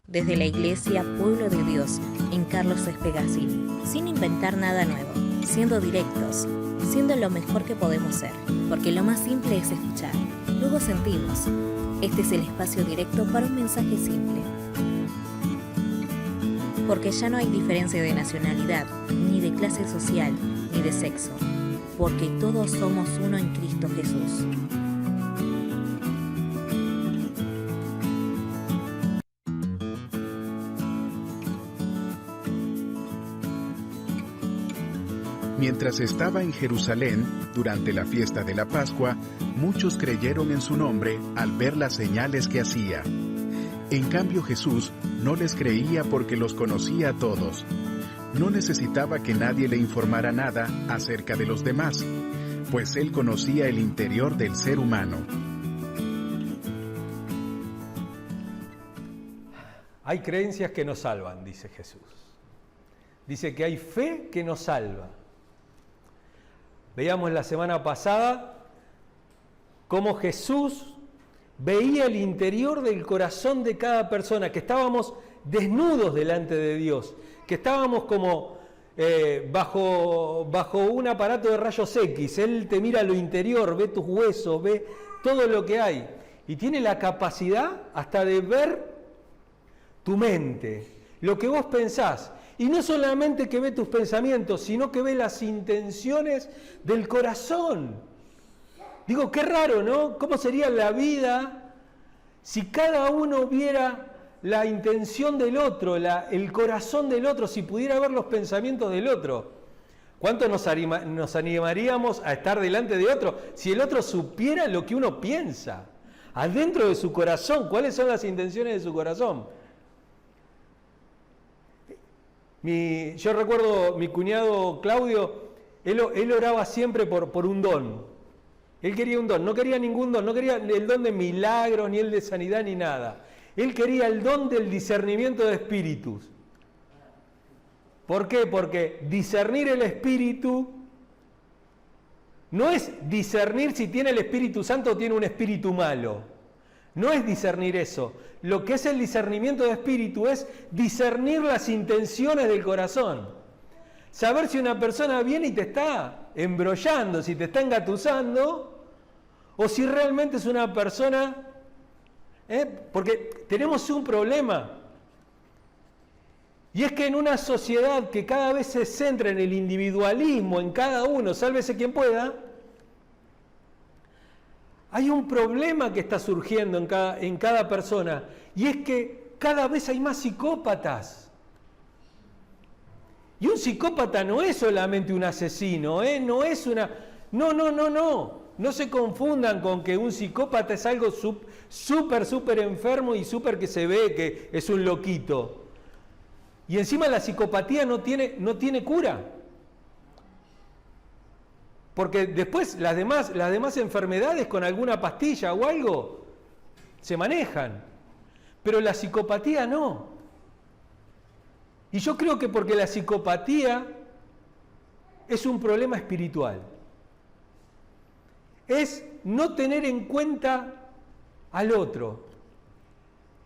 desde la Iglesia Pueblo de Dios en Carlos Espegasi, sin inventar nada nuevo, siendo directos, siendo lo mejor que podemos ser, porque lo más simple es escuchar, luego sentimos. Este es el espacio directo para un mensaje simple. Porque ya no hay diferencia de nacionalidad, ni de clase social, ni de sexo, porque todos somos uno en Cristo Jesús. Mientras estaba en Jerusalén, durante la fiesta de la Pascua, muchos creyeron en su nombre al ver las señales que hacía. En cambio, Jesús no les creía porque los conocía a todos. No necesitaba que nadie le informara nada acerca de los demás, pues él conocía el interior del ser humano. Hay creencias que nos salvan, dice Jesús. Dice que hay fe que nos salva. Veíamos la semana pasada cómo Jesús veía el interior del corazón de cada persona, que estábamos desnudos delante de Dios, que estábamos como bajo un aparato de rayos X. Él te mira lo interior, ve tus huesos, ve todo lo que hay. Y tiene la capacidad hasta de ver tu mente, lo que vos pensás. Y no solamente que ve tus pensamientos, sino que ve las intenciones del corazón. Digo, qué raro, ¿no? ¿Cómo sería la vida si cada uno viera la intención del otro, el corazón del otro, si pudiera ver los pensamientos del otro? ¿Cuánto nos animaríamos a estar delante de otro si el otro supiera lo que uno piensa? Adentro de su corazón, ¿cuáles son las intenciones de su corazón? Yo recuerdo mi cuñado Claudio, él oraba siempre por un don. Él quería un don, no quería ningún don, no quería el don de milagros, ni el de sanidad, ni nada. Él quería el don del discernimiento de espíritus. ¿Por qué? Porque discernir el espíritu no es discernir si tiene el Espíritu Santo o tiene un espíritu malo. No es discernir eso. Lo que es el discernimiento de espíritu es discernir las intenciones del corazón. Saber si una persona viene y te está embrollando, si te está engatusando, o si realmente es una persona... Porque tenemos un problema. Y es que en una sociedad que cada vez se centra en el individualismo, en cada uno, sálvese quien pueda, hay un problema que está surgiendo en cada persona, y es que cada vez hay más psicópatas. Y un psicópata no es solamente un asesino, no es una... No se confundan con que un psicópata es algo súper enfermo y súper que se ve que es un loquito. Y encima la psicopatía no tiene cura. Porque después las demás enfermedades con alguna pastilla o algo se manejan. Pero la psicopatía no. Y yo creo que porque la psicopatía es un problema espiritual. Es no tener en cuenta al otro.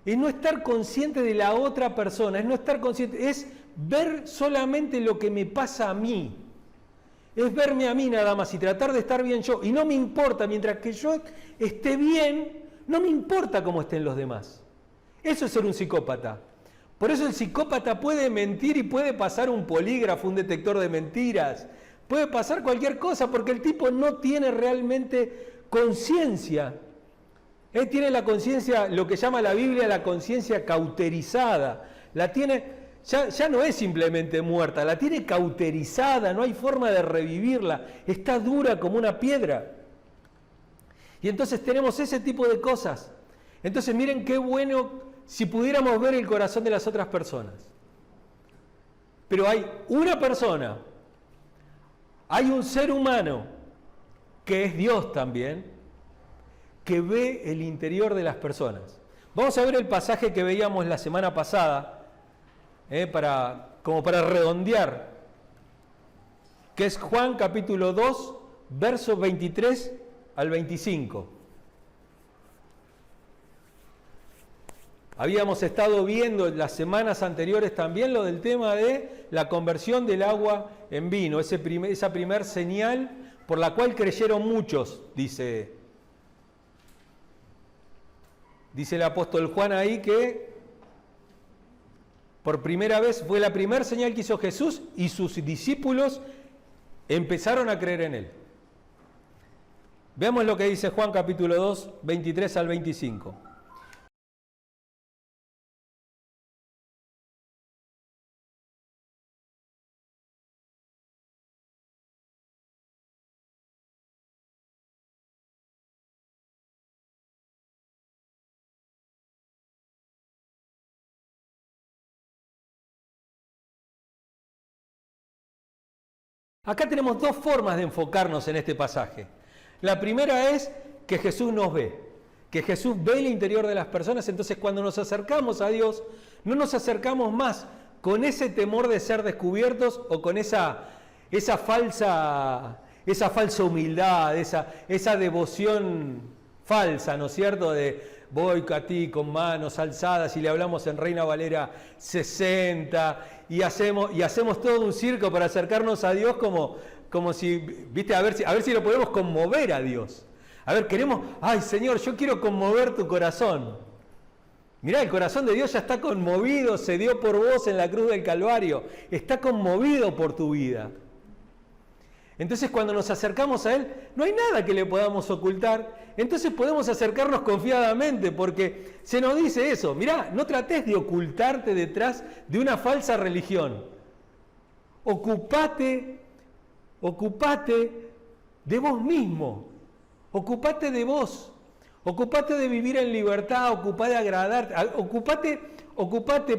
Es no estar consciente de la otra persona. Es no estar consciente. Es ver solamente lo que me pasa a mí. Es verme a mí nada más y tratar de estar bien yo. Y no me importa, mientras que yo esté bien, no me importa cómo estén los demás. Eso es ser un psicópata. Por eso el psicópata puede mentir y puede pasar un polígrafo, un detector de mentiras. Puede pasar cualquier cosa porque el tipo no tiene realmente conciencia. Él tiene la conciencia, lo que llama la Biblia la conciencia cauterizada. La tiene... Ya no es simplemente muerta, la tiene cauterizada, no hay forma de revivirla, está dura como una piedra. Y entonces tenemos ese tipo de cosas. Entonces miren qué bueno si pudiéramos ver el corazón de las otras personas. Pero hay una persona, hay un ser humano, que es Dios también, que ve el interior de las personas. Vamos a ver el pasaje que veíamos la semana pasada, como para redondear, que es Juan capítulo 2, versos 23 al 25. Habíamos estado viendo en las semanas anteriores también lo del tema de la conversión del agua en vino, esa primer señal por la cual creyeron muchos, dice el apóstol Juan ahí, que por primera vez fue la primera señal que hizo Jesús y sus discípulos empezaron a creer en él. Veamos lo que dice Juan capítulo 2, 23 al 25. Acá tenemos dos formas de enfocarnos en este pasaje. La primera es que Jesús nos ve, que Jesús ve el interior de las personas, entonces cuando nos acercamos a Dios, no nos acercamos más con ese temor de ser descubiertos o con esa falsa humildad, esa devoción falsa, ¿no es cierto?, de voy a ti con manos alzadas y le hablamos en Reina Valera 60 y hacemos todo un circo para acercarnos a Dios como si, viste, a ver si lo podemos conmover a Dios. A ver, ay Señor, yo quiero conmover tu corazón. Mirá, el corazón de Dios ya está conmovido, se dio por vos en la cruz del Calvario, está conmovido por tu vida. Entonces cuando nos acercamos a Él, no hay nada que le podamos ocultar, entonces podemos acercarnos confiadamente, porque se nos dice eso, mirá, no trates de ocultarte detrás de una falsa religión. Ocupate de vos mismo, ocupate de vos, ocupate de vivir en libertad, ocupate de agradar,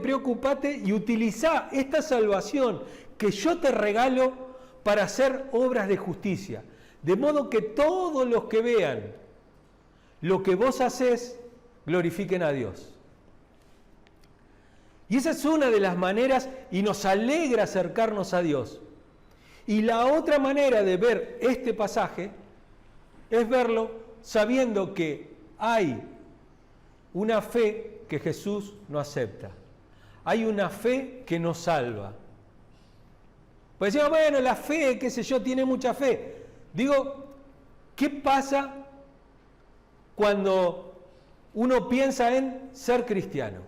preocupate y utiliza esta salvación que yo te regalo para hacer obras de justicia, de modo que todos los que vean lo que vos hacés, glorifiquen a Dios. Y esa es una de las maneras, y nos alegra acercarnos a Dios. Y la otra manera de ver este pasaje es verlo sabiendo que hay una fe que Jesús no acepta. Hay una fe que nos salva. Pues decimos, bueno, la fe, qué sé yo, tiene mucha fe. Digo, ¿qué pasa cuando uno piensa en ser cristiano?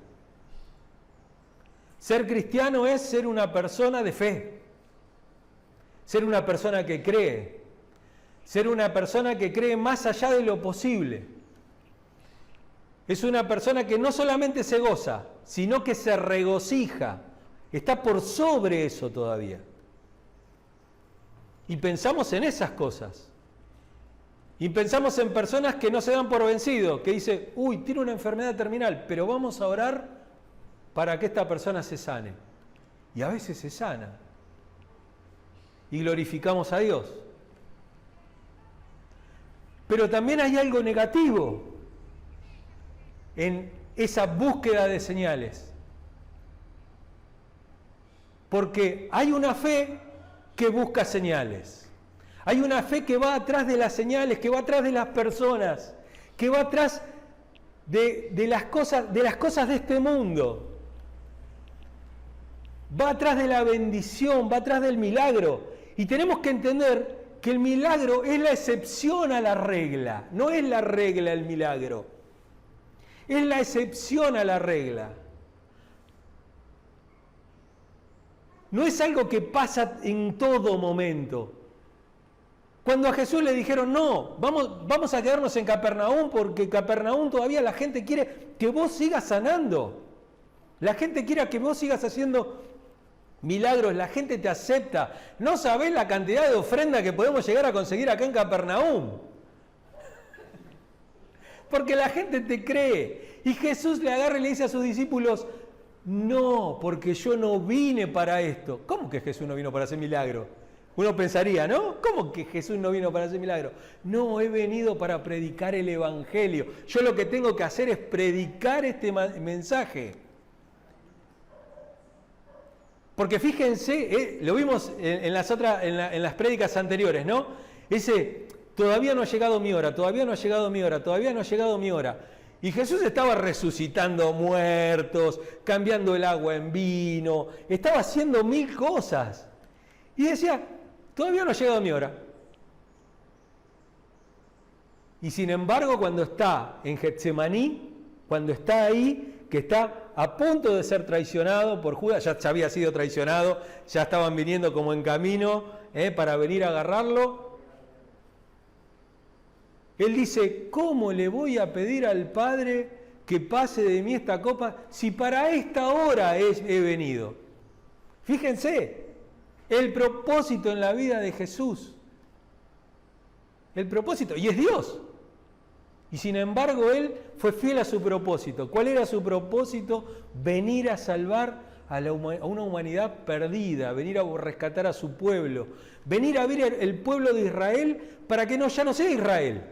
Ser cristiano es ser una persona de fe, ser una persona que cree, ser una persona que cree más allá de lo posible. Es una persona que no solamente se goza, sino que se regocija, está por sobre eso todavía. Y pensamos en esas cosas. Y pensamos en personas que no se dan por vencido, que dicen, uy, tiene una enfermedad terminal, pero vamos a orar para que esta persona se sane. Y a veces se sana. Y glorificamos a Dios. Pero también hay algo negativo en esa búsqueda de señales. Porque hay una fe que busca señales. Hay una fe que va atrás de las señales, que va atrás de las personas, que va atrás de las cosas de este mundo. Va atrás de la bendición, va atrás del milagro. Y tenemos que entender que el milagro es la excepción a la regla, no es la regla el milagro. Es la excepción a la regla. No es algo que pasa en todo momento. Cuando a Jesús le dijeron, no, vamos a quedarnos en Capernaum porque Capernaum todavía la gente quiere que vos sigas sanando. La gente quiere que vos sigas haciendo milagros, la gente te acepta. No sabés la cantidad de ofrenda que podemos llegar a conseguir acá en Capernaum. Porque la gente te cree. Y Jesús le agarra y le dice a sus discípulos, no, porque yo no vine para esto. ¿Cómo que Jesús no vino para hacer milagro? Uno pensaría, ¿no? ¿Cómo que Jesús no vino para hacer milagro? No, he venido para predicar el Evangelio. Yo lo que tengo que hacer es predicar este mensaje. Porque fíjense, lo vimos en las prédicas anteriores, ¿no? Ese, todavía no ha llegado mi hora, todavía no ha llegado mi hora, todavía no ha llegado mi hora. Y Jesús estaba resucitando muertos, cambiando el agua en vino, estaba haciendo 1000 cosas. Y decía, todavía no ha llegado mi hora. Y sin embargo, cuando está en Getsemaní, cuando está ahí, que está a punto de ser traicionado por Judas, ya había sido traicionado, ya estaban viniendo como en camino para venir a agarrarlo. Él dice, ¿cómo le voy a pedir al Padre que pase de mí esta copa si para esta hora he venido? Fíjense, el propósito en la vida de Jesús. El propósito, y es Dios. Y sin embargo, Él fue fiel a su propósito. ¿Cuál era su propósito? Venir a salvar a una humanidad perdida, venir a rescatar a su pueblo, venir a ver el pueblo de Israel para que ya no sea Israel,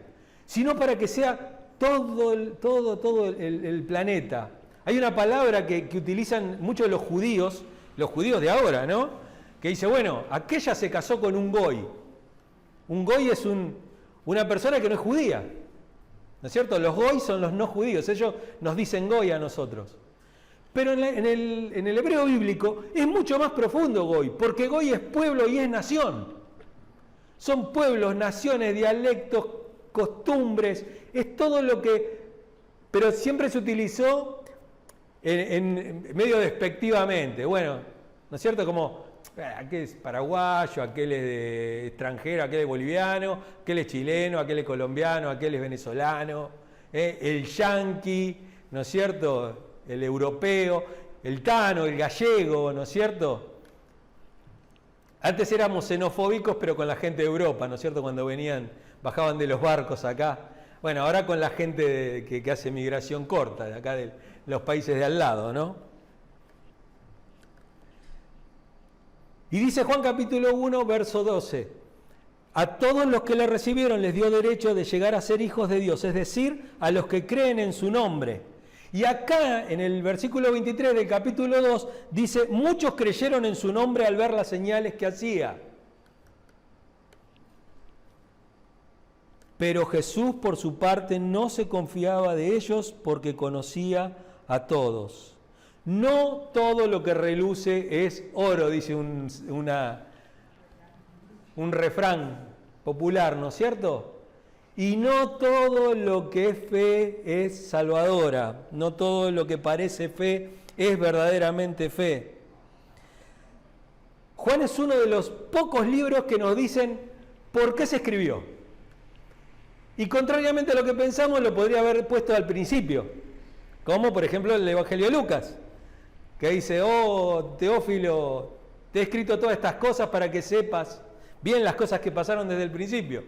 sino para que sea todo el planeta. Hay una palabra que utilizan muchos los judíos de ahora, ¿no? Que dice, bueno, aquella se casó con un goy. Un goy es una persona que no es judía, ¿no es cierto? Los goy son los no judíos, ellos nos dicen goy a nosotros. Pero en el hebreo bíblico es mucho más profundo goy, porque goy es pueblo y es nación. Son pueblos, naciones, dialectos, costumbres, es todo lo que... Pero siempre se utilizó en medio despectivamente, bueno, ¿no es cierto? Como, aquel es paraguayo, aquel es de extranjero, aquel es boliviano, aquel es chileno, aquel es colombiano, aquel es venezolano, el yanqui, ¿no es cierto?, el europeo, el tano, el gallego, ¿no es cierto? Antes éramos xenofóbicos, pero con la gente de Europa, ¿no es cierto?, cuando bajaban de los barcos acá. Bueno, ahora con la gente que hace migración corta, de acá de los países de al lado, ¿no? Y dice Juan capítulo 1, verso 12, a todos los que le recibieron les dio derecho de llegar a ser hijos de Dios, es decir, a los que creen en su nombre. Y acá, en el versículo 23 del capítulo 2, dice, muchos creyeron en su nombre al ver las señales que hacía. Pero Jesús, por su parte, no se confiaba de ellos porque conocía a todos. No todo lo que reluce es oro, dice un refrán popular, ¿no es cierto? Y no todo lo que es fe es salvadora, no todo lo que parece fe es verdaderamente fe. Juan es uno de los pocos libros que nos dicen por qué se escribió. Y contrariamente a lo que pensamos, lo podría haber puesto al principio, como por ejemplo el Evangelio de Lucas, que dice, oh Teófilo, te he escrito todas estas cosas para que sepas bien las cosas que pasaron desde el principio.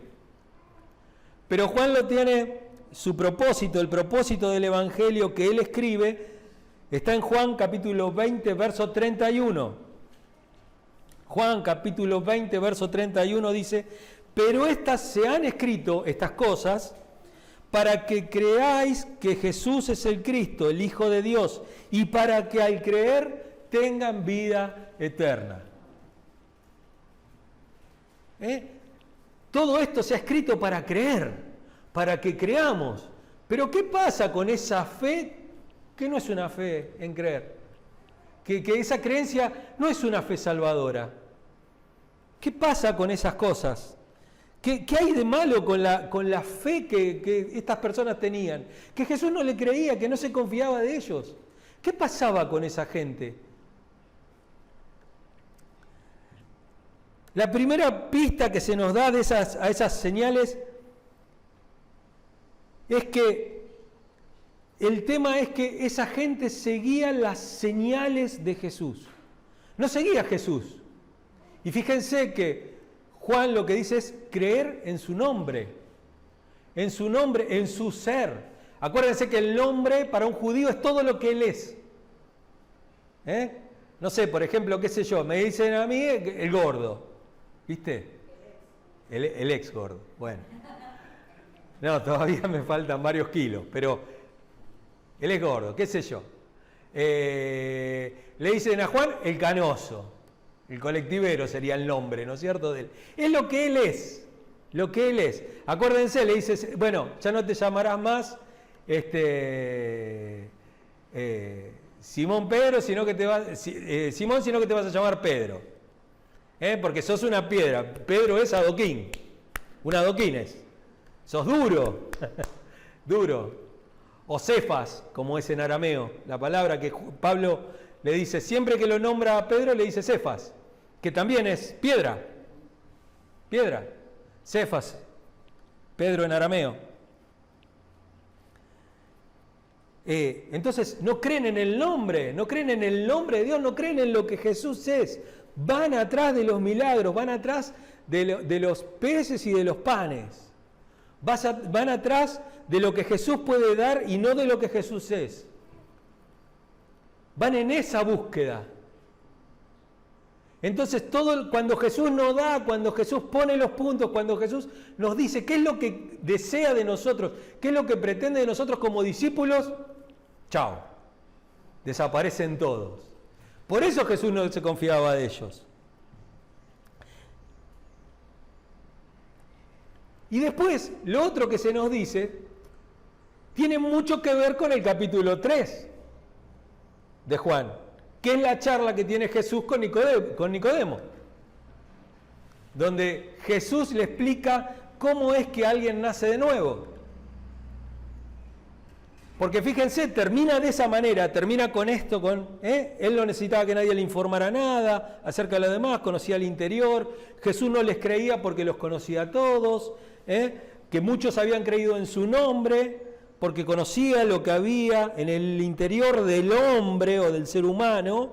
Pero Juan lo tiene, su propósito, el propósito del Evangelio que él escribe, está en Juan capítulo 20, verso 31. Juan capítulo 20, verso 31 dice, pero estas se han escrito, estas cosas, para que creáis que Jesús es el Cristo, el Hijo de Dios, y para que al creer tengan vida eterna. Todo esto se ha escrito para creer, para que creamos. Pero ¿qué pasa con esa fe que no es una fe en creer? Que esa creencia no es una fe salvadora. ¿Qué pasa con esas cosas? ¿Qué hay de malo con la fe que estas personas tenían? Que Jesús no le creía, que no se confiaba de ellos. ¿Qué pasaba con esa gente? La primera pista que se nos da a esas señales es que el tema es que esa gente seguía las señales de Jesús. No seguía a Jesús. Y fíjense que Juan lo que dice es creer en su nombre, en su ser. Acuérdense que el nombre para un judío es todo lo que él es. No sé, por ejemplo, qué sé yo, me dicen a mí el gordo. ¿Viste? El ex gordo. Bueno. No, todavía me faltan varios kilos, pero él es gordo, qué sé yo. Le dicen a Juan el canoso. El colectivero sería el nombre, ¿no es cierto? Es lo que él es. Lo que él es. Acuérdense, le dice, bueno, ya no te llamarás más Simón Pedro, sino que Simón, sino que te vas a llamar Pedro. Porque sos una piedra. Pedro es adoquín. Un adoquín es. Sos duro. Duro. O Cefas, como es en arameo. La palabra que Pablo le dice, siempre que lo nombra a Pedro, le dice Cefas. Que también es piedra. Piedra. Cefas. Pedro en arameo. Entonces no creen en el nombre, no creen en el nombre de Dios, no creen en lo que Jesús es. Van atrás de los milagros, van atrás de los peces y de los panes. Van atrás de lo que Jesús puede dar y no de lo que Jesús es. Van en esa búsqueda. Entonces cuando Jesús nos da, cuando Jesús pone los puntos, cuando Jesús nos dice qué es lo que desea de nosotros, qué es lo que pretende de nosotros como discípulos, chao, desaparecen todos. Por eso Jesús no se confiaba de ellos. Y después, lo otro que se nos dice, tiene mucho que ver con el capítulo 3 de Juan, que es la charla que tiene Jesús con Nicodemo, donde Jesús le explica cómo es que alguien nace de nuevo. Porque fíjense, termina de esa manera, termina con esto, él no necesitaba que nadie le informara nada acerca de lo demás, conocía el interior, Jesús no les creía porque los conocía a todos, que muchos habían creído en su nombre, porque conocía lo que había en el interior del hombre o del ser humano,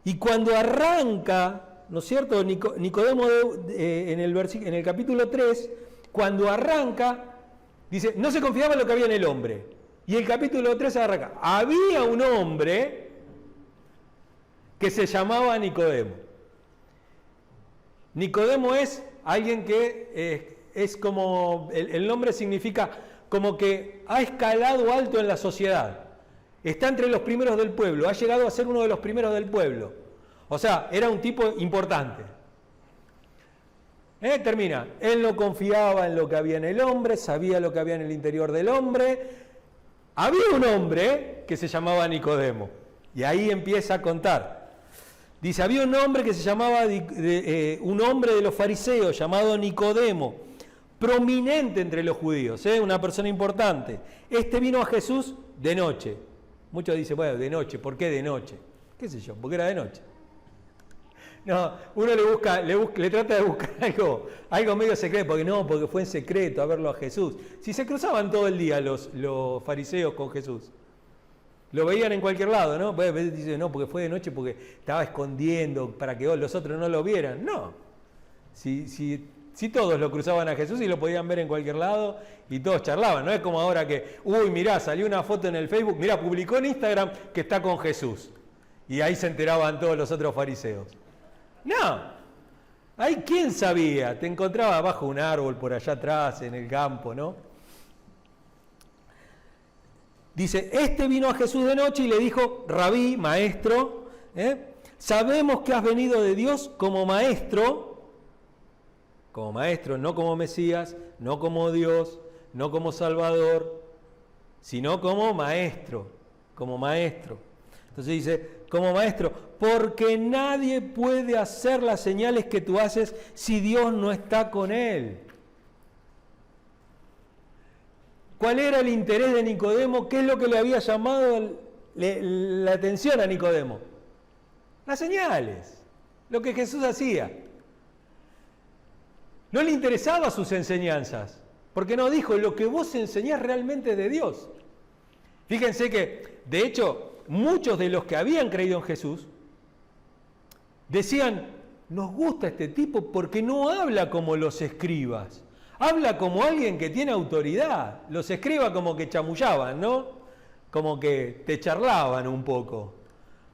y cuando arranca, ¿no es cierto?, Nicodemo en el capítulo 3, cuando arranca, dice, no se confiaba en lo que había en el hombre. Y el capítulo 3 arranca. Había un hombre que se llamaba Nicodemo. Nicodemo es alguien que es como, el nombre significa como que ha escalado alto en la sociedad. Está entre los primeros del pueblo. Ha llegado a ser uno de los primeros del pueblo. O sea, era un tipo importante. Termina, él no confiaba en lo que había en el hombre, sabía lo que había en el interior del hombre. Había un hombre que se llamaba Nicodemo, y ahí empieza a contar. Dice, había un hombre que se llamaba, un hombre de los fariseos llamado Nicodemo, prominente entre los judíos, una persona importante. Este vino a Jesús de noche. Muchos dicen, bueno, de noche, ¿por qué de noche? ¿Qué sé yo? Porque era de noche. No, uno le trata de buscar algo medio secreto, porque fue en secreto a verlo a Jesús. Si se cruzaban todo el día los fariseos con Jesús, lo veían en cualquier lado, ¿no? Pues dicen, no, porque fue de noche, porque estaba escondiendo para que los otros no lo vieran. No, si todos lo cruzaban a Jesús y lo podían ver en cualquier lado y todos charlaban, no es como ahora que, mirá, salió una foto en el Facebook, mirá, publicó en Instagram que está con Jesús. Y ahí se enteraban todos los otros fariseos. No, ahí quién sabía, te encontraba bajo un árbol por allá atrás en el campo, ¿no? Dice, este vino a Jesús de noche y le dijo, Rabí, maestro, sabemos que has venido de Dios como maestro, no como Mesías, no como Dios, no como Salvador, sino como maestro. Entonces dice, como maestro, porque nadie puede hacer las señales que tú haces si Dios no está con él. ¿Cuál era el interés de Nicodemo? ¿Qué es lo que le había llamado la atención a Nicodemo? Las señales, lo que Jesús hacía. No le interesaban sus enseñanzas, porque no dijo, lo que vos enseñás realmente es de Dios. Fíjense que, de hecho, muchos de los que habían creído en Jesús decían, nos gusta este tipo porque no habla como los escribas, habla como alguien que tiene autoridad. Los escribas como que chamullaban, ¿no? Como que te charlaban un poco,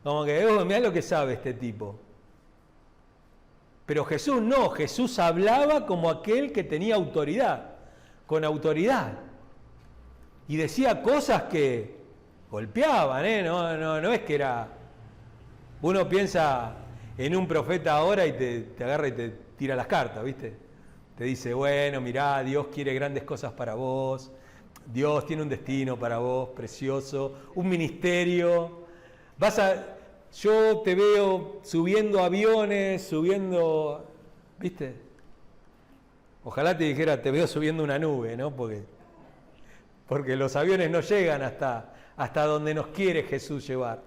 como que, mirá lo que sabe este tipo. Pero Jesús no, Jesús hablaba como aquel que tenía autoridad, con autoridad, y decía cosas que golpeaban, no es que era... Uno piensa en un profeta ahora y te agarra y te tira las cartas, ¿viste? Te dice, bueno, mirá, Dios quiere grandes cosas para vos, Dios tiene un destino para vos, precioso, un ministerio. Yo te veo subiendo aviones, ¿viste? Ojalá te dijera, te veo subiendo una nube, ¿no? Porque los aviones no llegan hasta donde nos quiere Jesús llevar.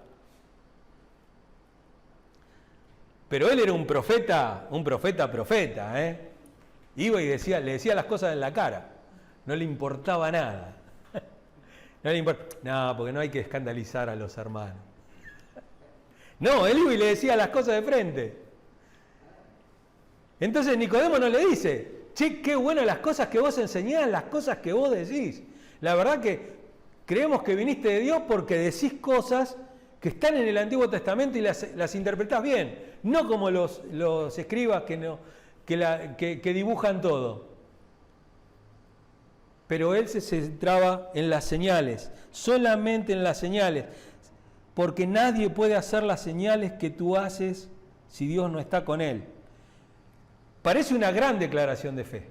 Pero él era un profeta, ¿eh? Iba y le decía las cosas en la cara. No le importaba nada. No, porque no hay que escandalizar a los hermanos. No, él iba y le decía las cosas de frente. Entonces Nicodemo no le dice, che, qué buenas las cosas que vos enseñás, las cosas que vos decís. La verdad que creemos que viniste de Dios porque decís cosas que están en el Antiguo Testamento y las interpretás bien. No como los escribas que dibujan todo. Pero él se centraba en las señales, solamente en las señales, porque nadie puede hacer las señales que tú haces si Dios no está con él. Parece una gran declaración de fe.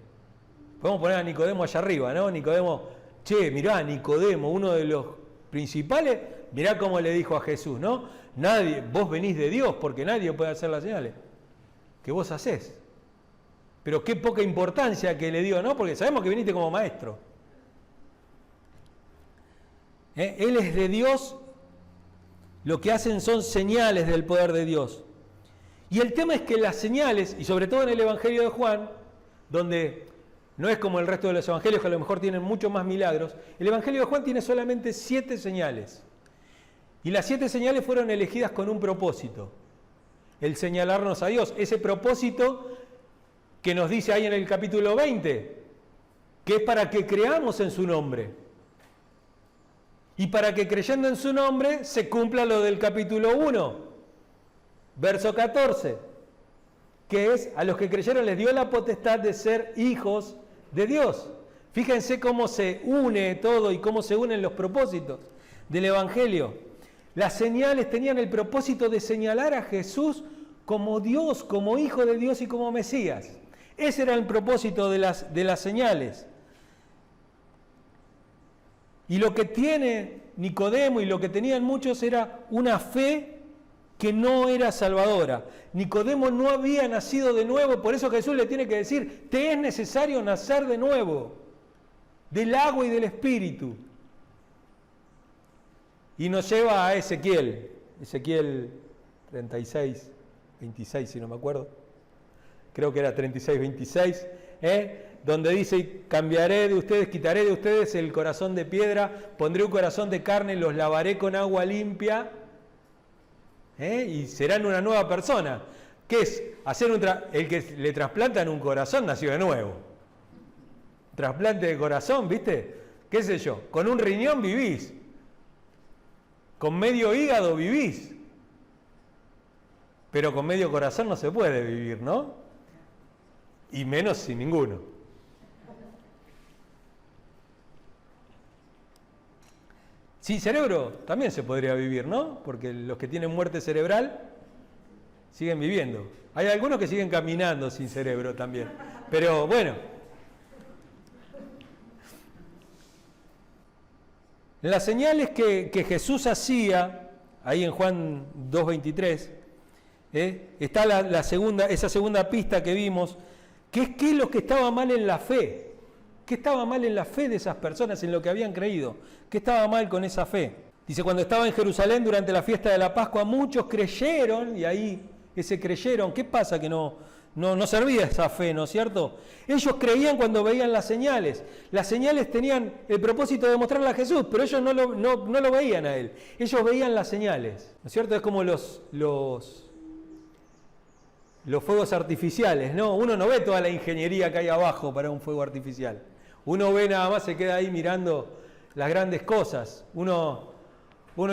Podemos poner a Nicodemo allá arriba, ¿no? Nicodemo, che, mirá, Nicodemo, uno de los principales, mirá cómo le dijo a Jesús, ¿no? Vos venís de Dios porque nadie puede hacer las señales que vos hacés. Pero qué poca importancia que le dio, ¿no? Porque sabemos que viniste como maestro. Él es de Dios, lo que hacen son señales del poder de Dios. Y el tema es que las señales, y sobre todo en el Evangelio de Juan, donde no es como el resto de los evangelios que a lo mejor tienen muchos más milagros, el Evangelio de Juan tiene solamente 7 señales. Y las 7 señales fueron elegidas con un propósito, el señalarnos a Dios. Ese propósito que nos dice ahí en el capítulo 20, que es para que creamos en su nombre. Y para que creyendo en su nombre se cumpla lo del capítulo 1, verso 14, que es a los que creyeron les dio la potestad de ser hijos de Dios. Fíjense cómo se une todo y cómo se unen los propósitos del Evangelio. Las señales tenían el propósito de señalar a Jesús como Dios, como Hijo de Dios y como Mesías. Ese era el propósito de las señales. Y lo que tiene Nicodemo y lo que tenían muchos era una fe que no era salvadora. Nicodemo no había nacido de nuevo, por eso Jesús le tiene que decir, te es necesario nacer de nuevo, del agua y del Espíritu. Y nos lleva a Ezequiel 36, 26 si no me acuerdo, creo que era 36, 26, donde dice, cambiaré de ustedes, quitaré de ustedes el corazón de piedra, pondré un corazón de carne, los lavaré con agua limpia, y serán una nueva persona. ¿Qué es? El que le trasplantan un corazón nació de nuevo. Trasplante de corazón, ¿viste? ¿Qué sé yo? Con un riñón vivís. Con medio hígado vivís. Pero con medio corazón no se puede vivir, ¿no? Y menos sin ninguno. Sin cerebro también se podría vivir, ¿no? Porque los que tienen muerte cerebral siguen viviendo. Hay algunos que siguen caminando sin cerebro también. Pero bueno. En las señales que Jesús hacía, ahí en Juan 2:23, está esa segunda pista que vimos, que es qué es lo que estaba mal en la fe. ¿Qué estaba mal en la fe de esas personas, en lo que habían creído? ¿Qué estaba mal con esa fe? Dice, cuando estaba en Jerusalén durante la fiesta de la Pascua, muchos creyeron, y ahí ese creyeron, ¿qué pasa? Que no servía esa fe, ¿no es cierto? Ellos creían cuando veían las señales. Las señales tenían el propósito de mostrarle a Jesús, pero ellos no lo veían a Él. Ellos veían las señales, ¿no es cierto? Es como los fuegos artificiales, ¿no? Uno no ve toda la ingeniería que hay abajo para un fuego artificial. Uno ve nada más, se queda ahí mirando las grandes cosas. Uno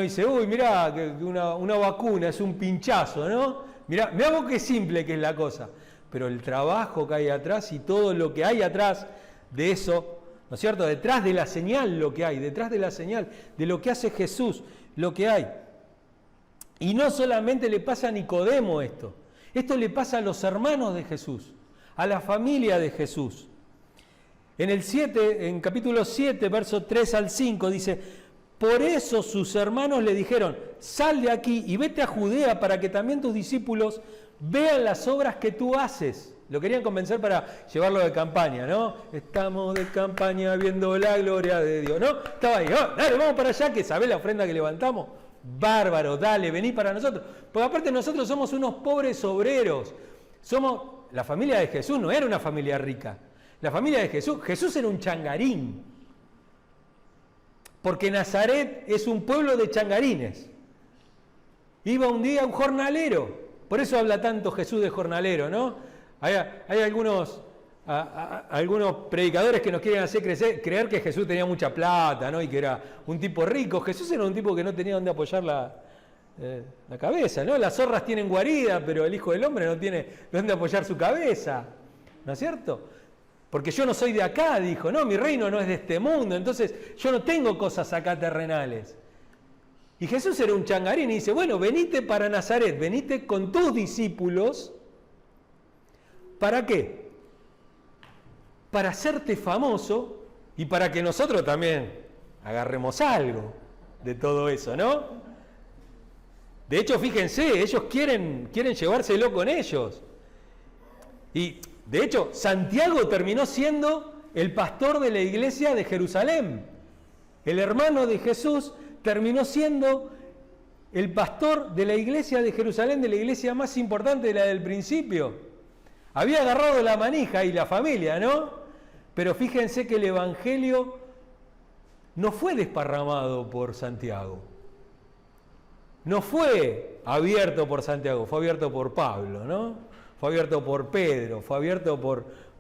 dice, uy, mirá, que una vacuna es un pinchazo, ¿no? Mirá vos qué simple que es la cosa. Pero el trabajo que hay atrás y todo lo que hay atrás de eso, ¿no es cierto? Detrás de la señal lo que hay, detrás de la señal, de lo que hace Jesús, lo que hay. Y no solamente le pasa a Nicodemo esto le pasa a los hermanos de Jesús, a la familia de Jesús. En el 7, en capítulo 7, versos 3 al 5, dice: por eso sus hermanos le dijeron, sal de aquí y vete a Judea para que también tus discípulos vean las obras que tú haces. Lo querían convencer para llevarlo de campaña, ¿no? Estamos de campaña viendo la gloria de Dios, ¿no? Estaba ahí, oh, dale, vamos para allá, que sabés la ofrenda que levantamos. Bárbaro, dale, vení para nosotros. Porque aparte nosotros somos unos pobres obreros. La familia de Jesús no era una familia rica. La familia de Jesús era un changarín. Porque Nazaret es un pueblo de changarines. Iba un día un jornalero. Por eso habla tanto Jesús de jornalero, ¿no? Hay algunos predicadores que nos quieren hacer creer que Jesús tenía mucha plata, ¿no? Y que era un tipo rico. Jesús era un tipo que no tenía dónde apoyar la cabeza, ¿no? Las zorras tienen guarida, pero el Hijo del Hombre no tiene dónde apoyar su cabeza, ¿no es cierto? Porque yo no soy de acá, dijo, no, mi reino no es de este mundo, entonces yo no tengo cosas acá terrenales. Y Jesús era un changarín y dice, bueno, venite para Nazaret, venite con tus discípulos. ¿Para qué? Para hacerte famoso y para que nosotros también agarremos algo de todo eso, ¿no? De hecho, fíjense, ellos quieren llevárselo con ellos. Y, de hecho, Santiago terminó siendo el pastor de la iglesia de Jerusalén. El hermano de Jesús terminó siendo el pastor de la iglesia de Jerusalén, de la iglesia más importante, de la del principio. Había agarrado la manija y la familia, ¿no? Pero fíjense que el evangelio no fue desparramado por Santiago. No fue abierto por Santiago, fue abierto por Pablo, ¿no? Fue abierto por Pedro, fue abierto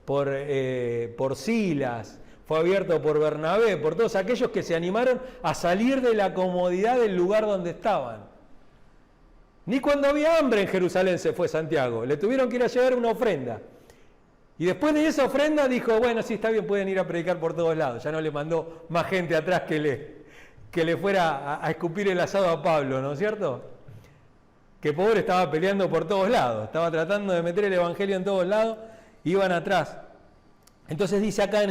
por Silas, fue abierto por Bernabé, por todos aquellos que se animaron a salir de la comodidad del lugar donde estaban. Ni cuando había hambre en Jerusalén se fue Santiago, le tuvieron que ir a llevar una ofrenda. Y después de esa ofrenda dijo, bueno, sí, está bien, pueden ir a predicar por todos lados. Ya no le mandó más gente atrás que le fuera a escupir el asado a Pablo, ¿no es cierto? Que pobre estaba peleando por todos lados, estaba tratando de meter el evangelio en todos lados, iban atrás. Entonces dice acá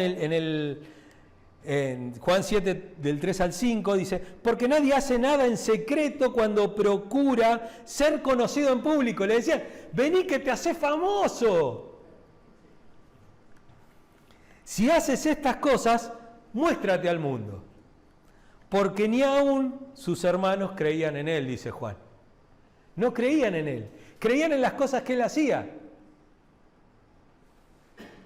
en Juan 7, del 3 al 5, dice, porque nadie hace nada en secreto cuando procura ser conocido en público. Le decían, vení que te haces famoso. Si haces estas cosas, muéstrate al mundo. Porque ni aún sus hermanos creían en él, dice Juan. No creían en él, creían en las cosas que él hacía.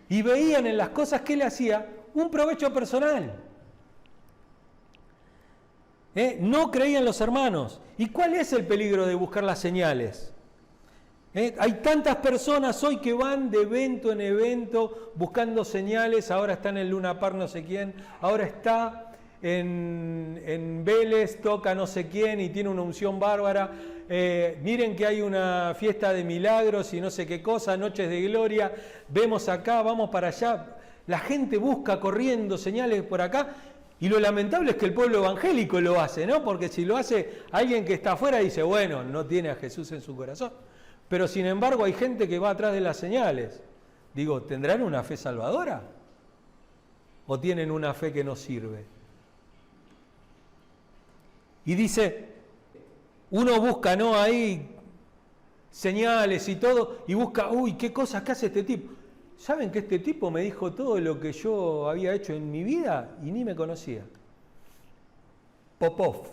Y veían en las cosas que él hacía un provecho personal. No creían los hermanos. ¿Y cuál es el peligro de buscar las señales? Hay tantas personas hoy que van de evento en evento buscando señales. Ahora está en el Luna Park no sé quién, ahora está en Vélez, toca no sé quién y tiene una unción bárbara. Miren que hay una fiesta de milagros y no sé qué cosa, noches de gloria. Vemos acá, vamos para allá. La gente busca corriendo señales por acá y lo lamentable es que el pueblo evangélico lo hace, ¿no? Porque si lo hace alguien que está afuera dice, bueno, no tiene a Jesús en su corazón. Pero sin embargo hay gente que va atrás de las señales. Digo, ¿tendrán una fe salvadora? ¿O tienen una fe que no sirve? Y dice, uno busca, ¿no? Ahí señales y todo, y busca, uy, qué cosas que hace este tipo. ¿Saben que este tipo me dijo todo lo que yo había hecho en mi vida y ni me conocía? Popov,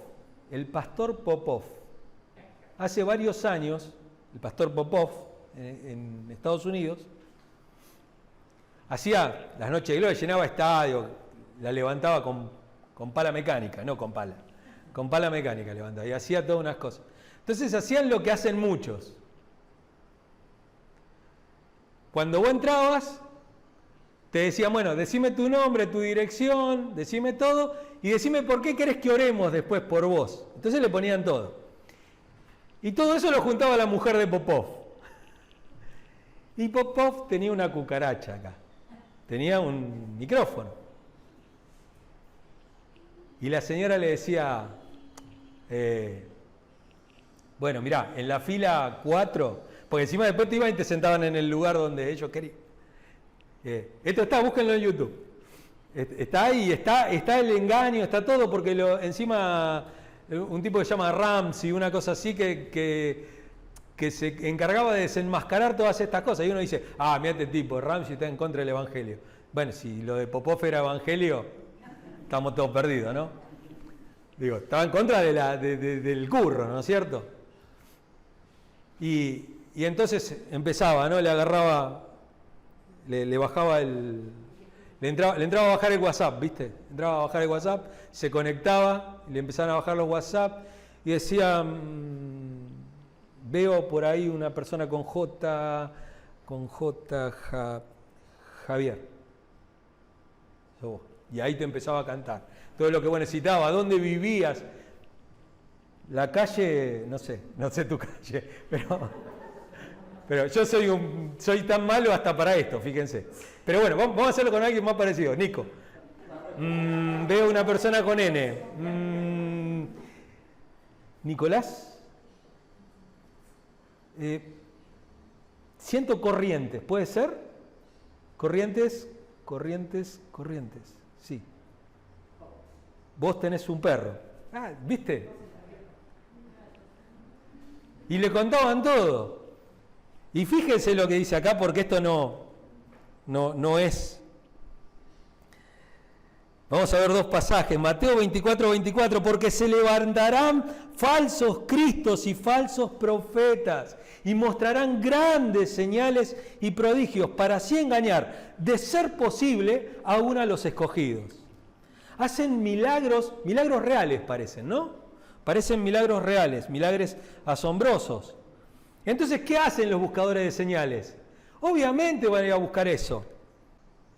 el pastor Popov. Hace varios años, el pastor Popov en Estados Unidos, hacía las noches de gloria, llenaba estadios, la levantaba con pala mecánica, no con pala. Con pala mecánica levantaba y hacía todas unas cosas. Entonces hacían lo que hacen muchos. Cuando vos entrabas, te decían, bueno, decime tu nombre, tu dirección, decime todo y decime por qué querés que oremos después por vos. Entonces le ponían todo. Y todo eso lo juntaba la mujer de Popov. Y Popov tenía una cucaracha acá. Tenía un micrófono. Y la señora le decía, bueno, mirá, en la fila 4, porque encima después te iban y te sentaban en el lugar donde ellos querían. Esto está, búsquenlo en YouTube. Está ahí, está el engaño, está todo, porque encima un tipo que se llama Ramsey, una cosa así, que se encargaba de desenmascarar todas estas cosas. Y uno dice, mira este tipo, Ramsey está en contra del Evangelio. Bueno, si lo de Popov era Evangelio, estamos todos perdidos, ¿no? Digo, estaba en contra del curro, ¿no es cierto? Y entonces empezaba, ¿no? Le agarraba, le bajaba le entraba a bajar el WhatsApp, ¿viste? Entraba a bajar el WhatsApp, se conectaba, le empezaban a bajar los WhatsApp y decía, veo por ahí una persona con Javier. Y ahí te empezaba a cantar. Todo lo que vos necesitabas, dónde vivías. La calle, no sé tu calle, pero yo soy tan malo hasta para esto, fíjense. Pero bueno, vamos a hacerlo con alguien más parecido. Nico. Veo una persona con N. Nicolás. Siento corrientes, ¿puede ser? Corrientes. Sí. Vos tenés un perro. ¿Viste? Y le contaban todo. Y fíjense lo que dice acá, porque esto no es. Vamos a ver dos pasajes. Mateo 24, porque se levantarán falsos cristos y falsos profetas y mostrarán grandes señales y prodigios para así engañar, de ser posible, aún a los escogidos. Hacen milagros reales parecen, ¿no? Parecen milagros reales, milagros asombrosos. Entonces, ¿qué hacen los buscadores de señales? Obviamente van a ir a buscar eso.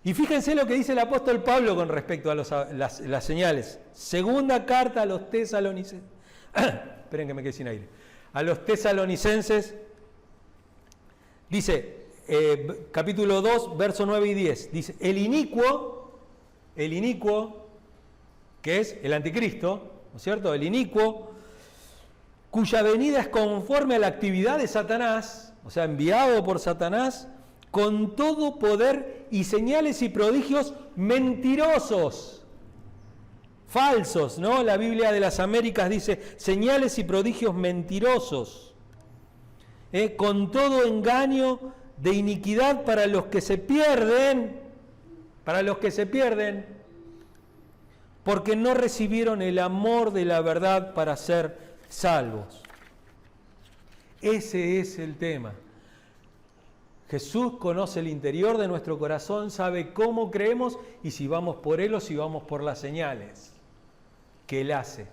Y fíjense lo que dice el apóstol Pablo con respecto a las señales. Segunda carta a los tesalonicenses. Esperen que me quedé sin aire. A los tesalonicenses, dice, capítulo 2, verso 9 y 10. Dice, el inicuo, que es el anticristo, ¿no es cierto? El inicuo, cuya venida es conforme a la actividad de Satanás, o sea, enviado por Satanás, con todo poder y señales y prodigios mentirosos, falsos, ¿no? La Biblia de las Américas dice señales y prodigios mentirosos, con todo engaño de iniquidad para los que se pierden, porque no recibieron el amor de la verdad para ser salvos. Ese es el tema. Jesús conoce el interior de nuestro corazón, sabe cómo creemos y si vamos por Él o si vamos por las señales que Él hace.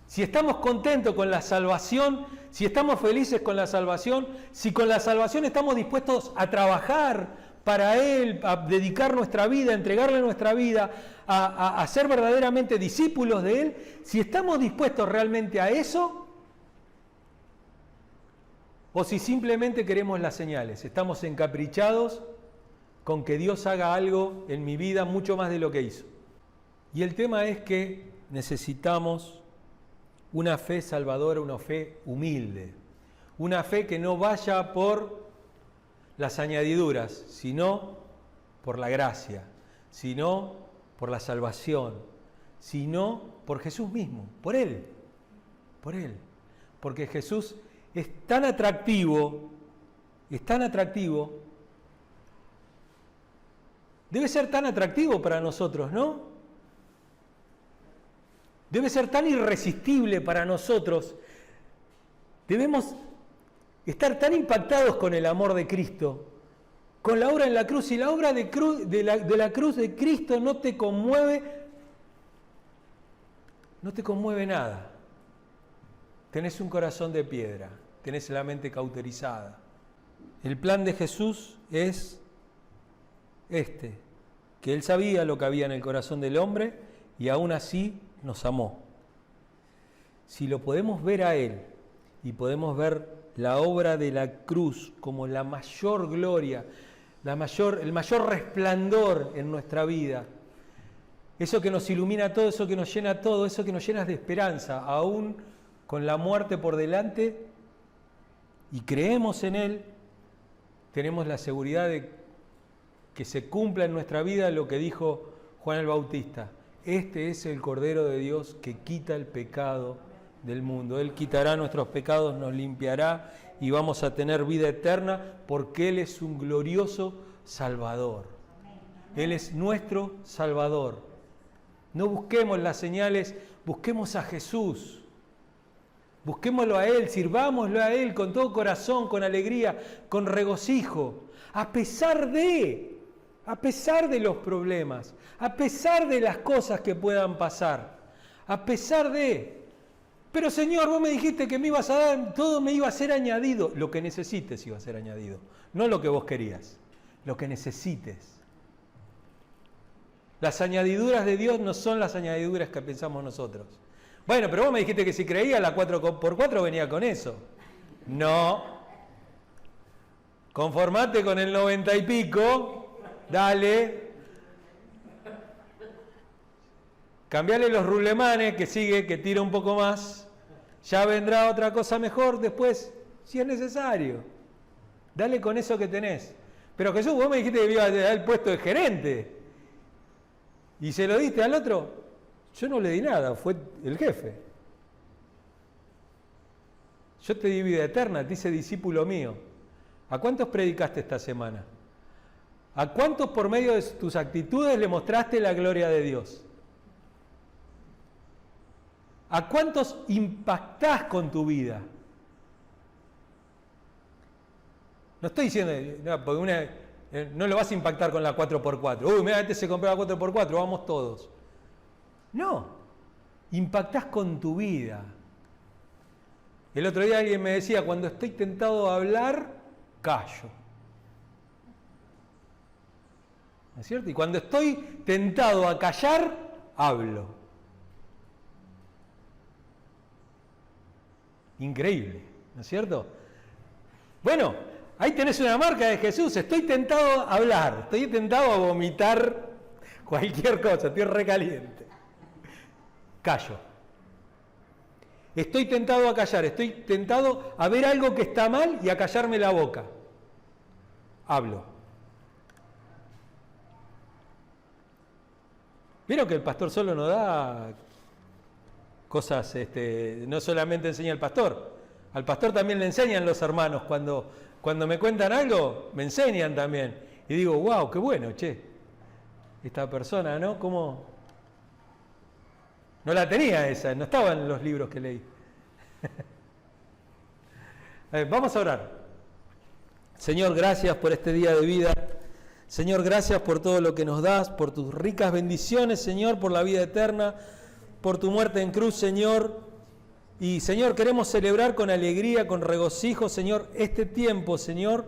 Si estamos contentos con la salvación, si estamos felices con la salvación, si con la salvación estamos dispuestos a trabajar para Él, a dedicar nuestra vida, a entregarle nuestra vida, a ser verdaderamente discípulos de Él, si estamos dispuestos realmente a eso, o si simplemente queremos las señales, estamos encaprichados con que Dios haga algo en mi vida mucho más de lo que hizo. Y el tema es que necesitamos una fe salvadora, una fe humilde, una fe que no vaya por las añadiduras, sino por la gracia, sino por la salvación, sino por Jesús mismo, por Él, porque Jesús es tan atractivo, debe ser tan atractivo para nosotros, ¿no? Debe ser tan irresistible para nosotros. Debemos estar tan impactados con el amor de Cristo, con la obra en la cruz. Si la obra de la cruz de Cristo no te conmueve nada. Tenés un corazón de piedra, tenés la mente cauterizada. El plan de Jesús es que Él sabía lo que había en el corazón del hombre y aún así nos amó. Si lo podemos ver a Él y podemos ver la obra de la cruz como la mayor gloria, el mayor resplandor en nuestra vida, eso que nos ilumina todo, eso que nos llena todo, eso que nos llena de esperanza, aún con la muerte por delante, y creemos en Él, tenemos la seguridad de que se cumpla en nuestra vida lo que dijo Juan el Bautista. Este es el Cordero de Dios que quita el pecado del mundo. Él quitará nuestros pecados, nos limpiará y vamos a tener vida eterna porque Él es un glorioso Salvador. Él es nuestro Salvador. No busquemos las señales, busquemos a Jesús. Busquémoslo a Él, sirvámoslo a Él con todo corazón, con alegría, con regocijo, a pesar de los problemas, a pesar de las cosas que puedan pasar, a pesar de... Pero Señor, vos me dijiste que me ibas a dar, todo me iba a ser añadido. Lo que necesites iba a ser añadido, no lo que vos querías, lo que necesites. Las añadiduras de Dios no son las añadiduras que pensamos nosotros. Bueno, pero vos me dijiste que si creía la 4x4 venía con eso. No. Conformate con el 90 y pico. Dale. Cambiale los rulemanes, que sigue, que tira un poco más. Ya vendrá otra cosa mejor después, si es necesario. Dale con eso que tenés. Pero Jesús, vos me dijiste que me ibas a dar el puesto de gerente. ¿Y se lo diste al otro? Yo no le di nada, fue el jefe. Yo te di vida eterna, te hice discípulo mío. ¿A cuántos predicaste esta semana? ¿A cuántos por medio de tus actitudes le mostraste la gloria de Dios? ¿A cuántos impactás con tu vida? No estoy diciendo, no, porque no lo vas a impactar con la 4x4. Uy, mira, este se compró la 4x4, vamos todos. No, impactás con tu vida. El otro día alguien me decía, cuando estoy tentado a hablar, callo. ¿No es cierto? Y cuando estoy tentado a callar, hablo. Increíble, ¿no es cierto? Bueno, ahí tenés una marca de Jesús. Estoy tentado a hablar, estoy tentado a vomitar cualquier cosa, estoy recaliente. Callo. Estoy tentado a callar, estoy tentado a ver algo que está mal y a callarme la boca. Hablo. ¿Vieron que el pastor solo no da cosas, no solamente enseña el pastor? Al pastor también le enseñan los hermanos. Cuando me cuentan algo, me enseñan también. Y digo, wow, qué bueno, che. Esta persona, ¿no? ¿Cómo? No la tenía esa, no estaba en los libros que leí. Vamos a orar. Señor, gracias por este día de vida. Señor, gracias por todo lo que nos das, por tus ricas bendiciones, Señor, por la vida eterna, por tu muerte en cruz, Señor. Y, Señor, queremos celebrar con alegría, con regocijo, Señor, este tiempo, Señor,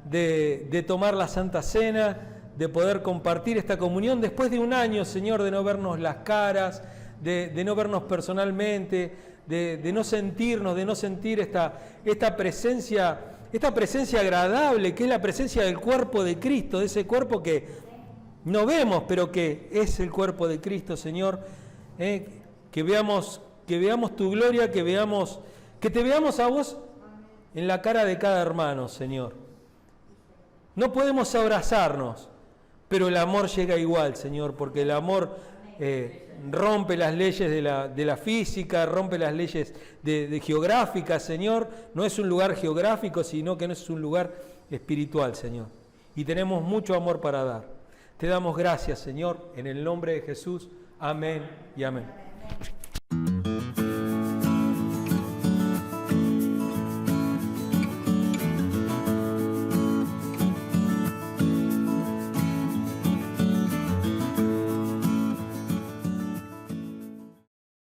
de tomar la Santa Cena, de poder compartir esta comunión después de un año, Señor, de no vernos las caras, de no vernos personalmente, de no sentirnos, de no sentir esta presencia agradable, que es la presencia del cuerpo de Cristo, de ese cuerpo que no vemos, pero que es el cuerpo de Cristo, Señor. Que veamos tu gloria, que te veamos a vos en la cara de cada hermano, Señor. No podemos abrazarnos, pero el amor llega igual, Señor, porque el amor rompe las leyes de la física, rompe las leyes de geográficas, Señor. No es un lugar geográfico, sino que no es un lugar espiritual, Señor. Y tenemos mucho amor para dar. Te damos gracias, Señor, en el nombre de Jesús. Amén y amén.